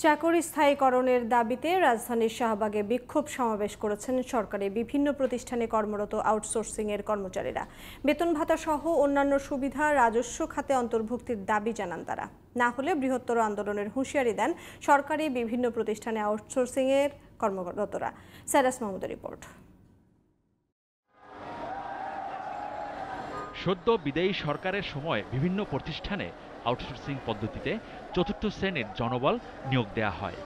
চাকরি স্থায়ীকরণের দাবিতে রাজধানীর শাহবাগে বিক্ষোভ সমাবেশ করেছেন সরকারি বিভিন্ন প্রতিষ্ঠানে কর্মরত আউটসোর্সিংয়ের কর্মচারীরা। বেতন ভাতা সহ অন্যান্য সুবিধা রাজস্ব খাতে অন্তর্ভুক্তির দাবি জানান তারা। না হলে বৃহত্তর আন্দোলনের হুঁশিয়ারি দেন সরকারি বিভিন্ন প্রতিষ্ঠানে আউটসোর্সিংয়ের কর্মরতরা। সাইরাস মাহমুদের রিপোর্ট। সদ্য বিদায়ী সরকারের সময় বিভিন্ন প্রতিষ্ঠানে আউটসোর্সিং পদ্ধতিতে চতুর্থ শ্রেণীর জনবল নিয়োগ দেয়া হয়।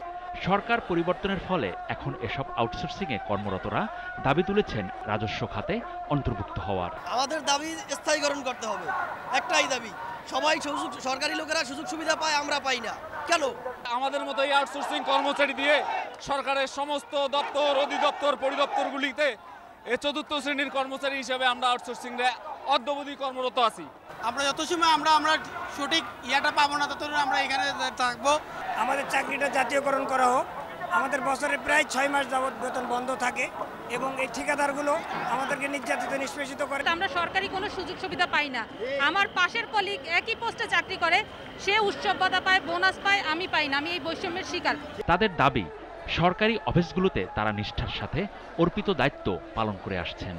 সরকার পরিবর্তনের ফলে এখন এসব আউটসোর্সিংয়ে কর্মরতরা দাবি তুলেছেন রাজস্ব খাতে অন্তর্ভুক্ত হওয়ার। আমাদের দাবি স্থায়ীকরণ করতে হবে, একটাই দাবি, সবাই সরকারি লোকেরা সুযোগ সুবিধা পায়, আমরা পাই না কেন? আমাদের মতো এই আউটসোর্সিং কর্মচারী দিয়ে সরকারের সমস্ত দপ্তর, অধিদপ্তর, পরিদপ্তরগুলিতে এই চতুর্থ শ্রেণীর কর্মচারী হিসেবে আমরা আউটসোর্সিং অদ্যাবধি কর্মরত আছি। আমরা যত সময় আমরা সঠিক ইয়াটা পাবো না ততদিন আমরা এখানে থাকবো। আমাদের চাকরিটা জাতীয়করণ করা হোক। আমাদের বছরে প্রায় 6 মাস যাবত বেতন বন্ধ থাকে এবং এই ঠিকাদারগুলো আমাদেরকে নির্যাতিত নিষ্পেষিত করে। আমরা সরকারি কোনো সুযোগ সুবিধা পাই না। আমার পাশের কলিগ একই পোস্টে চাকরি করে, সে উৎসব ভাতা পায়, বোনাস পায়, আমি পাই না। আমি এই বৈষম্যের শিকার। তাদের দাবি, সরকারি অফিসগুলোতে তারা নিষ্ঠার সাথে অর্পিত দায়িত্ব পালন করে আসছেন,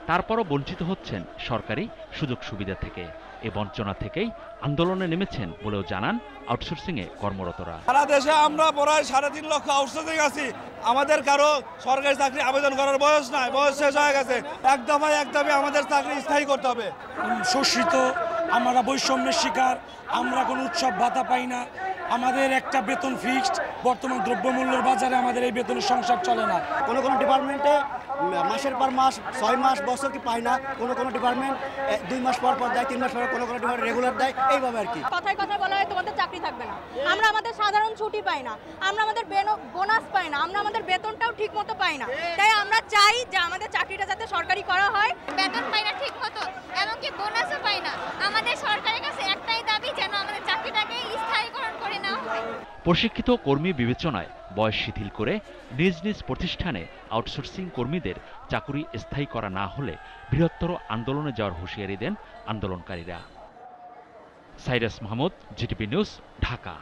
তারপরও বঞ্চিত হচ্ছেন সরকারি সুযোগ সুবিধা থেকে। এ বঞ্চনা থেকেই আন্দোলনে নেমেছেন বলেও জানান আউটসোর্সিংয়ে কর্মরতরা। সারা দেশে আমরা প্রায় 3.5 লক্ষ আউটসোর্সিং আছি। আমাদের কারো সরকারি চাকরি আবেদন করার বয়স নাই, বয়স শেষ হয়ে গেছে। এক দাবি আমাদের চাকরি স্থায়ী করতে হবে। শোষিত, আমরা বৈষম্যের শিকার, আমরা কোনো উৎসব ভাতা পাই না। আমাদের একটা বেতন ফিক্সড, বর্তমান দ্রব্যমূল্যের বাজারে আমাদের এই বেতনের সংসার চলে না। কোনো ডিপার্টমেন্টে মাসের পর মাস, 6 মাস, বছর কি পায় না। কোনো ডিপার্টমেন্ট 2 মাস পর দেয়, 3 মাস পর, কোনো ডিপার্টমেন্ট রেগুলার দেয়, এইভাবে আর কি। কথায় বলা হয় তোমাদের চাকরি থাকবে না। আমরা আমাদের সাধারণ ছুটি পাই না, আমরা আমাদের বোনাস পাই না, আমরা আমাদের বেতনটাও ঠিক মতো পাই না। তাই আমরা চাই যে আমাদের চাকরিটা যাতে সরকারি করা হয়। বেতন পাই না ঠিক মতো, এমনকি বোনাসও পাই না। আমাদের সরকারের কাছে একটাই দাবি, যেন আমাদের চাকরিটাকে স্থায়ীকরণ করে নেওয়া হয়। প্রশিক্ষিত কর্মী বিবেচনায় বয়স শিথিল করে নিজ নিজ প্রতিষ্ঠানে আউটসোর্সিং কর্মীদের চাকরি স্থায়ী করা না হলে বৃহত্তর আন্দোলনে যাওয়ার হুঁশিয়ারি দেন আন্দোলনকারীরা। Cyrus Mahmud, GTV news, Dhaka.